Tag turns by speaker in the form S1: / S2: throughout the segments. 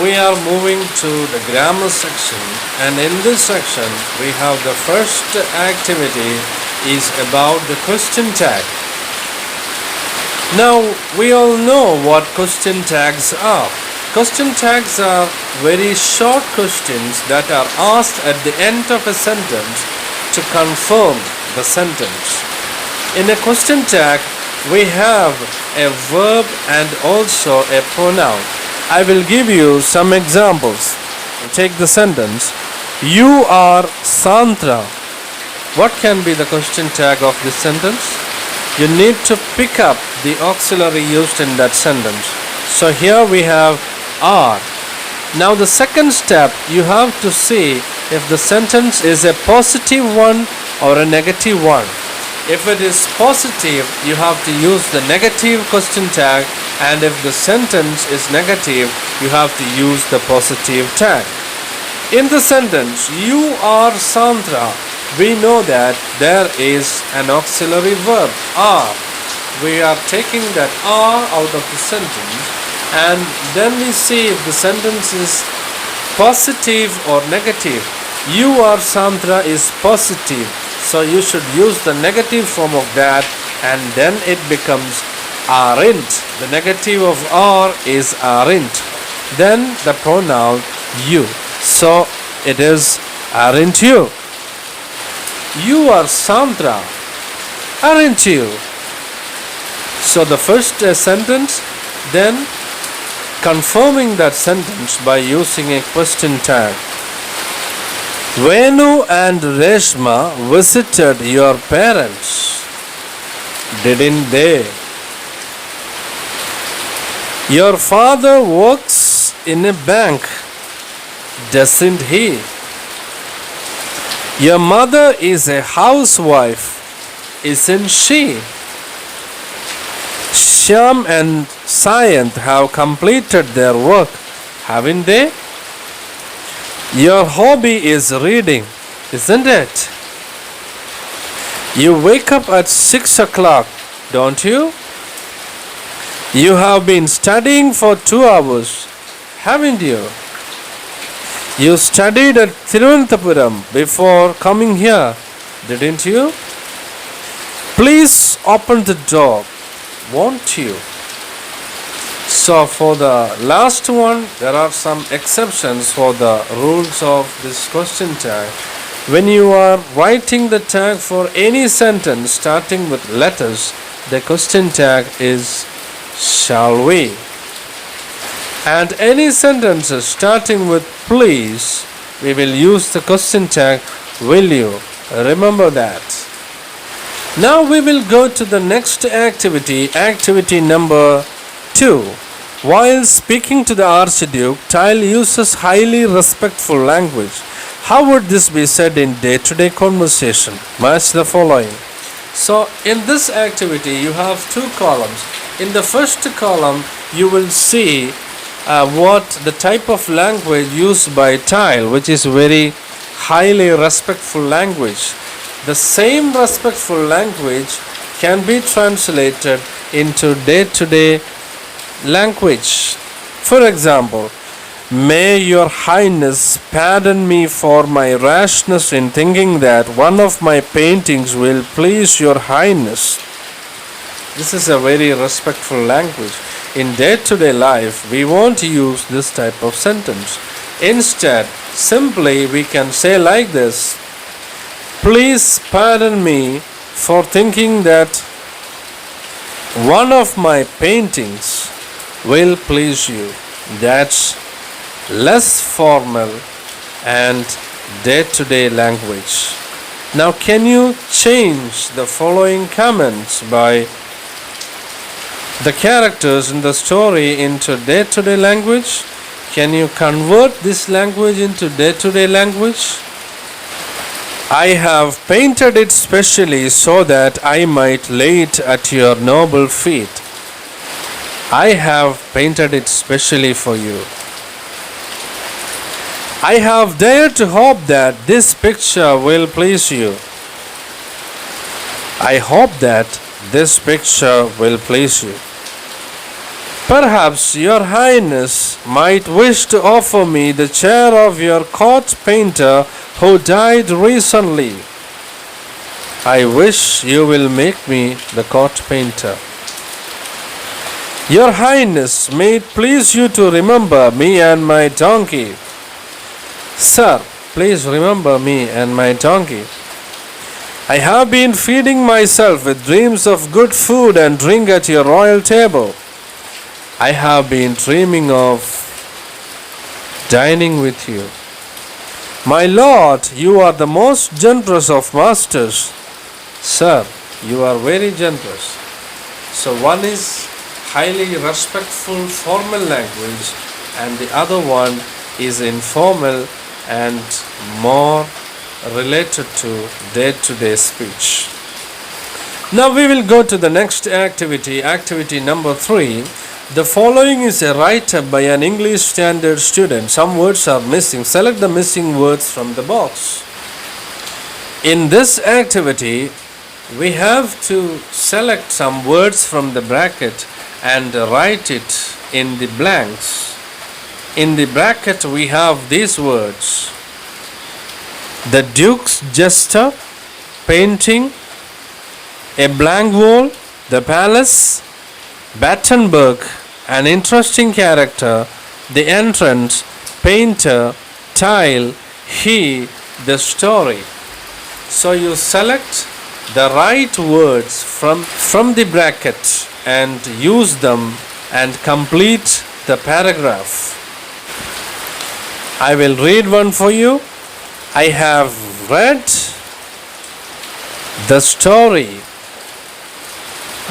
S1: we are moving to the grammar section, and in this section we have the first activity is about the question tag. Now we all know what question tags are. Question tags are very short questions that are asked at the end of a sentence to confirm the sentence. In a question tag, we have a verb and also a pronoun. I will give you some examples. Take the sentence. You are Sandra. What can be the question tag of this sentence? You need to pick up the auxiliary used in that sentence. So here we have are. Now the second step, you have to see if the sentence is a positive one or a negative one. If it is positive, you have to use the negative question tag, and if the sentence is negative, you have to use the positive tag. In the sentence, you are Sandra, we know that there is an auxiliary verb, are. We are taking that are out of the sentence, and then we see if the sentence is positive or negative. You are Sandra is positive, so you should use the negative form of that, and then it becomes aren't. The negative of are is aren't. Then the pronoun you, so it is aren't you. You are Sandra, aren't you? So the first sentence, then confirming that sentence by using a question tag. Venu and Reshma visited your parents, didn't they? Your father works in a bank, doesn't he? Your mother is a housewife, isn't she? Shyam and Sayanth have completed their work, haven't they? Your hobby is reading, isn't it? You wake up at 6 o'clock, don't you? You have been studying for 2 hours, haven't you? You studied at Thiruvananthapuram before coming here, didn't you? Please open the door, won't you? So for the last one, there are some exceptions for the rules of this question tag. When you are writing the tag for any sentence starting with letters, the question tag is shall we. And any sentences starting with please, we will use the question tag will you. Remember that. Now we will go to the next activity, activity number 2. While speaking to the Archduke, Tile uses highly respectful language. How would this be said in day-to-day conversation? Match the following. So in this activity, you have 2 columns. In the first column, you will see what the type of language used by Tile, which is very highly respectful language. The same respectful language can be translated into day-to-day language. For example, may your highness pardon me for my rashness in thinking that one of my paintings will please your highness. This is a very respectful language. In day-to-day life, we won't use this type of sentence. Instead, simply we can say like this. Please pardon me for thinking that one of my paintings will please you. That's less formal and day-to-day language. Now can you change the following comments by the characters in the story into day-to-day language? Can you convert this language into day-to-day language? I have painted it specially so that I might lay it at your noble feet. I have painted it specially for you. I have dared to hope that this picture will please you. I hope that this picture will please you. Perhaps your highness might wish to offer me the chair of your court painter who died recently. I wish you will make me the court painter. Your highness, may it please you to remember me and my donkey. Sir, please remember me and my donkey. I have been feeding myself with dreams of good food and drink at your royal table. I have been dreaming of dining with you. My lord, you are the most generous of masters. Sir, you are very generous. So one is highly respectful formal language and the other one is informal and more related to day-to-day speech. Now we will go to the next activity, activity number 3. The following is a write-up by an English standard student. Some words are missing. Select the missing words from the box. In this activity, we have to select some words from the bracket and write it in the blanks. In the bracket, we have these words: the Duke's jester, painting, a blank wall, the palace, Battenberg, an interesting character, the entrance, painter, tile, he, the story. So you select the right words from the bracket and use them and complete the paragraph. I will read one for you. I have read the story,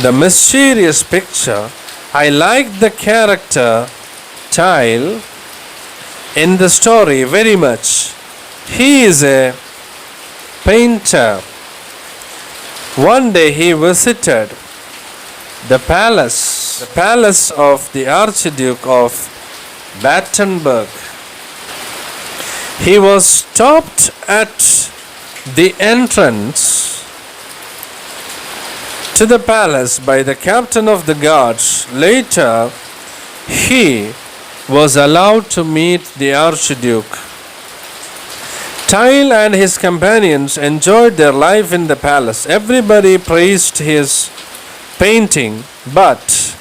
S1: the mysterious picture. I like the character tile in the story very much. He is a painter. One day he visited the palace of the Archduke of Battenberg. He was stopped at the entrance to the palace by the captain of the guards. Later, he was allowed to meet the Archduke. Tile and his companions enjoyed their life in the palace. Everybody praised his painting, but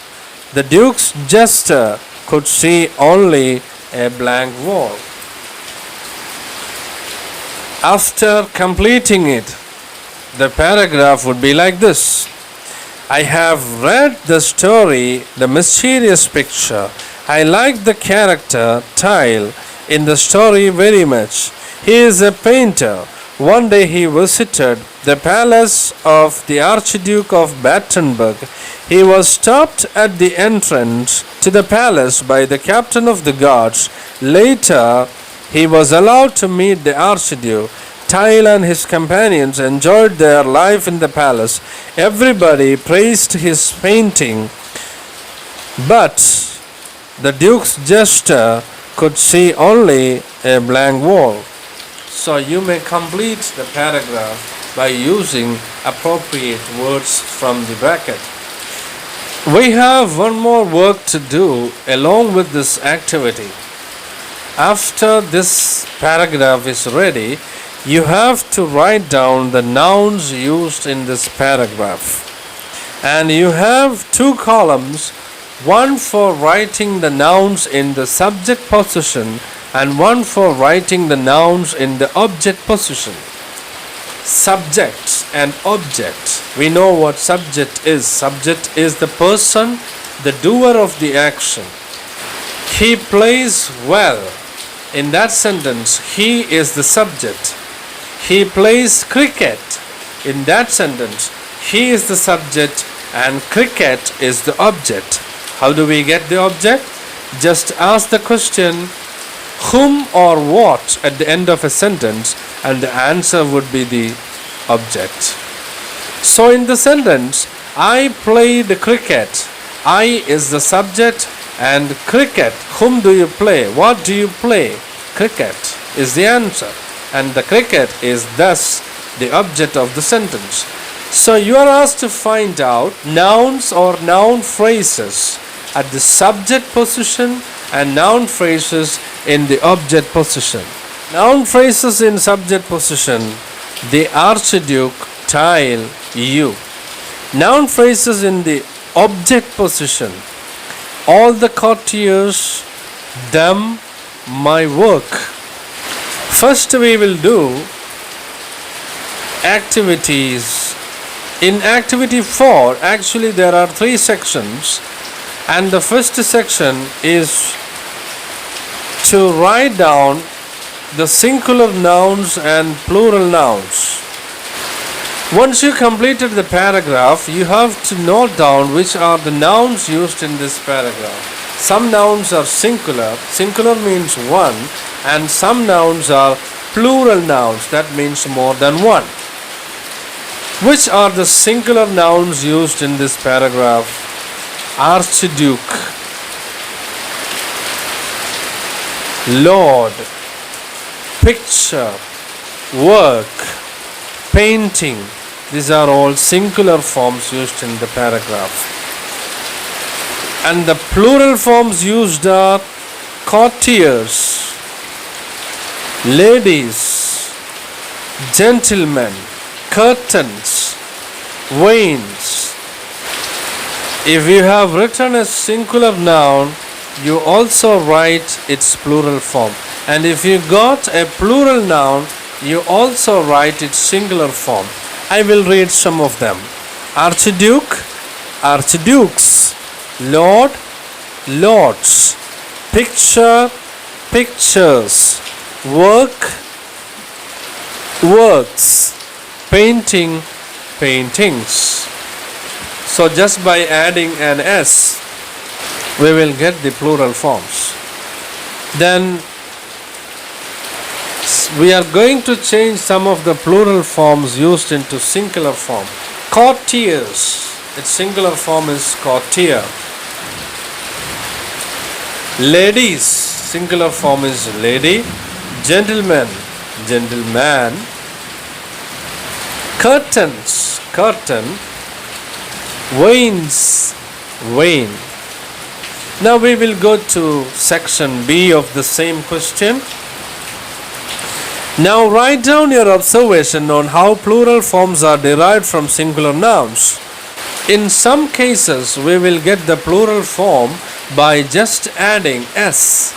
S1: the Duke's jester could see only a blank wall. After completing it, the paragraph would be like this: I have read the story, the mysterious picture. I like the character tile in the story very much. He is a painter. One day he visited the palace of the Archduke of Battenberg. He was stopped at the entrance to the palace by the captain of the guards. Later, he was allowed to meet the Archduke. Tile and his companions enjoyed their life in the palace. Everybody praised his painting, but the Duke's jester could see only a blank wall. So you may complete the paragraph by using appropriate words from the bracket. We have one more work to do along with this activity. After this paragraph is ready, you have to write down the nouns used in this paragraph. And you have 2 columns, one for writing the nouns in the subject position and one for writing the nouns in the object position. Subject and object. We know what subject is. Subject is the person, the doer of the action. He plays well. In that sentence, he is the subject. He plays cricket. In that sentence, he is the subject and cricket is the object. How do we get the object? Just ask the question whom or what at the end of a sentence and the answer would be the object. So in the sentence, I played cricket. I is the subject and cricket. Whom do you play? What do you play? Cricket is the answer. And the cricket is thus the object of the sentence. So you are asked to find out nouns or noun phrases at the subject position and noun phrases in the object position. Noun phrases in subject position: the Archduke, tile, you. Noun phrases in the object position: all the courtiers, them, my work. First we will do activities. In activity 4, actually there are 3 sections, and the first section is to write down the singular nouns and plural nouns. Once you completed the paragraph, you have to note down which are the nouns used in this paragraph. Some nouns are singular. Singular means one, and some nouns are plural nouns. That means more than one. Which are the singular nouns used in this paragraph? Archduke, Lord, picture, work, painting. These are all singular forms used in the paragraph. And the plural forms used are courtiers, ladies, gentlemen, curtains, wains. If you have written a singular noun, you also write its plural form. And if you got a plural noun, you also write its singular form. I will read some of them. Archduke, archdukes, Lord, lords, picture, pictures, work, works, painting, paintings. So just by adding an S, we will get the plural forms. Then we are going to change some of the plural forms used into singular form. Courtiers, its singular form is courtier. Ladies, singular form is lady. Gentlemen, gentleman. Curtains, curtain. Wains, wane. Now we will go to section B of the same question. Now write down your observation on how plural forms are derived from singular nouns. In some cases, we will get the plural form by just adding S.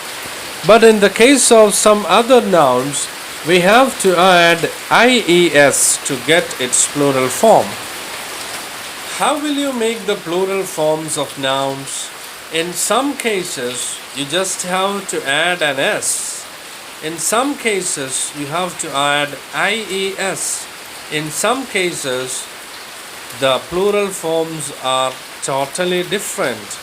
S1: But in the case of some other nouns, we have to add IES to get its plural form. How will you make the plural forms of nouns? In some cases, you just have to add an S. In some cases, you have to add IES. In some cases, the plural forms are totally different,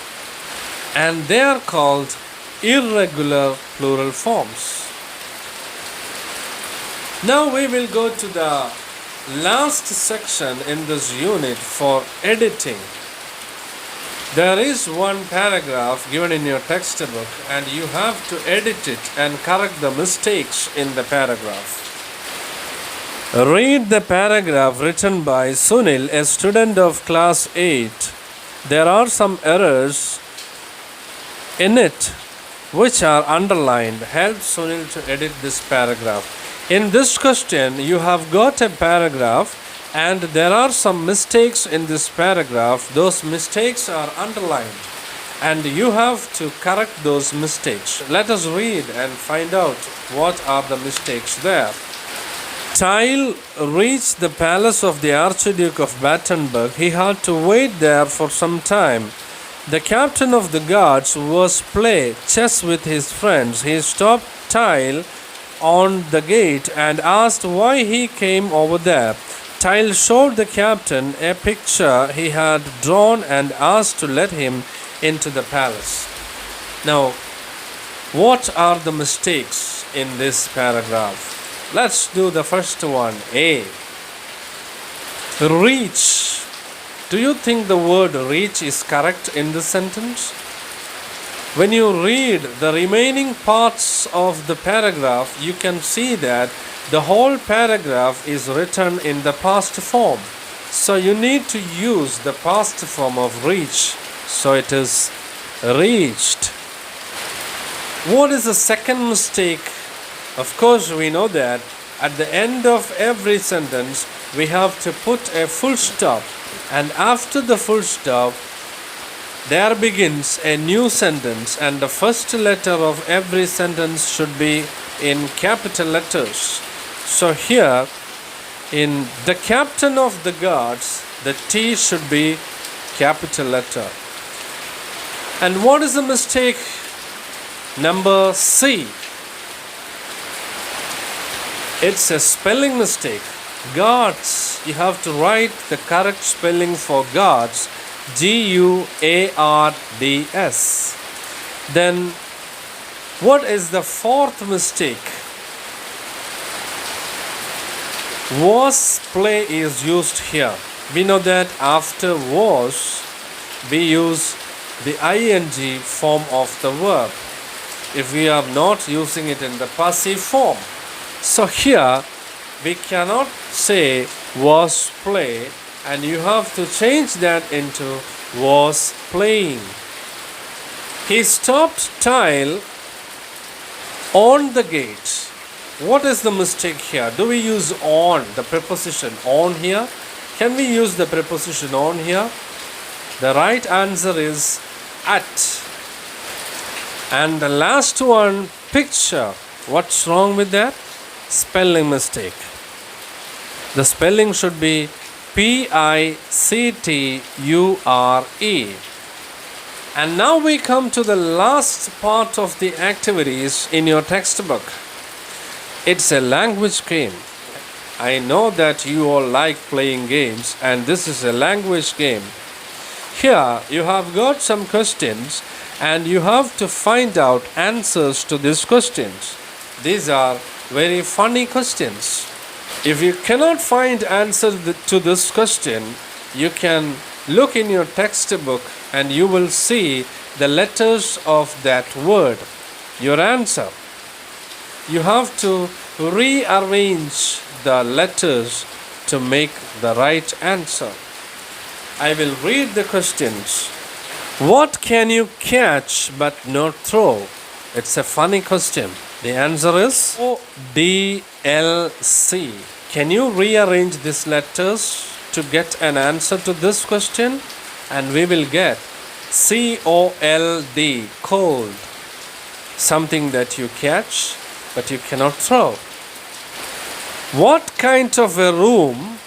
S1: and they are called irregular plural forms. Now we will go to the last section in this unit for editing. There is one paragraph given in your textbook, and you have to edit it and correct the mistakes in the paragraph. Read the paragraph written by Sunil, a student of class 8. There are some errors in it which are underlined. Help Sunil to edit this paragraph. In this question, you have got a paragraph and there are some mistakes in this paragraph. Those mistakes are underlined and you have to correct those mistakes. Let us read and find out what are the mistakes there. Tile reached the palace of the Archduke of Battenberg. He had to wait there for some time. The captain of the guards was playing chess with his friends. He stopped Tile on the gate and asked why he came over there. Tile showed the captain a picture he had drawn and asked to let him into the palace. Now, what are the mistakes in this paragraph? Let's do the first one. A. Reach. Do you think the word reach is correct in this sentence? When you read the remaining parts of the paragraph, you can see that the whole paragraph is written in the past form. So you need to use the past form of reach. So it is reached. What is the second mistake? Of course, we know that at the end of every sentence, we have to put a full stop. And after the full stop, there begins a new sentence, and the first letter of every sentence should be in capital letters. So here, in the captain of the guards, the T should be capital letter. And what is the mistake? Number C. It's a spelling mistake. Guards, you have to write the correct spelling for guards, G-U-A-R-D-S. Then what is the fourth mistake? Was play is used here. We know that after was, we use the ing form of the verb if we are not using it in the passive form. So here we cannot say was play, and you have to change that into was playing. He stopped tile on the gate. What is the mistake here? Do we use on, the preposition on here? Can we use the preposition on here? The right answer is at. And the last one, picture. What's wrong with that? Spelling mistake. The spelling should be P-I-C-T-U-R-E. And now we come to the last part of the activities in your textbook. It's a language game. I know that you all like playing games, and this is a language game. Here you have got some questions, and you have to find out answers to these questions. These are very funny questions. If you cannot find answer to this question, you can look in your textbook and you will see the letters of that word, your answer. You have to rearrange the letters to make the right answer. I will read the questions. What can you catch but not throw? It's a funny question. The answer is O-D-L-C. Can you rearrange these letters to get an answer to this question? And we will get C-O-L-D, cold. Something that you catch but you cannot throw. What kind of a room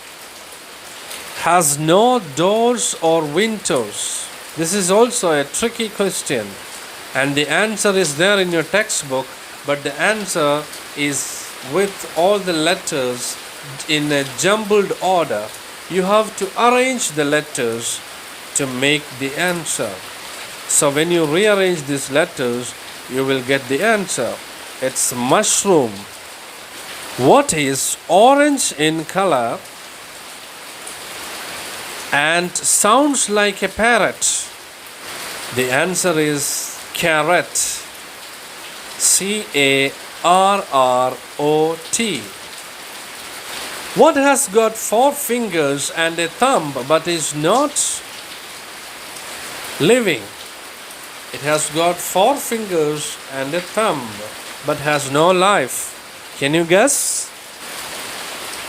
S1: has no doors or windows? This is also a tricky question, and the answer is there in your textbook, but the answer is with all the letters in a jumbled order. You have to arrange the letters to make the answer. So when you rearrange these letters, you will get the answer. It's mushroom. What is orange in color and sounds like a parrot? The answer is carrot. C-A-R-R-O-T. What has got 4 fingers and a thumb but is not living? It has got 4 fingers and a thumb but has no life. Can you guess?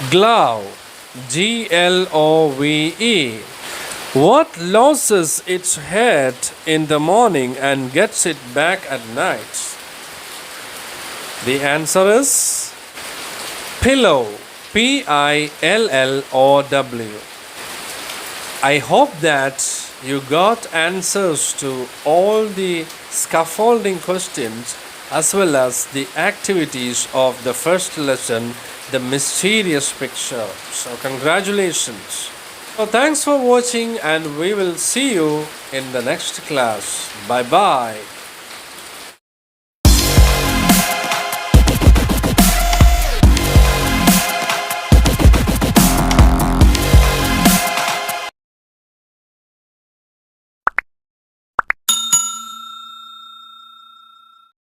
S1: Glove. G-L-O-V-E. What loses its head in the morning and gets it back at night? The answer is pillow. P-I-L-L-O-W. I hope that you got answers to all the scaffolding questions as well as the activities of the first lesson, the mysterious picture. So congratulations. So thanks for watching, and we will see you in the next class. Bye bye.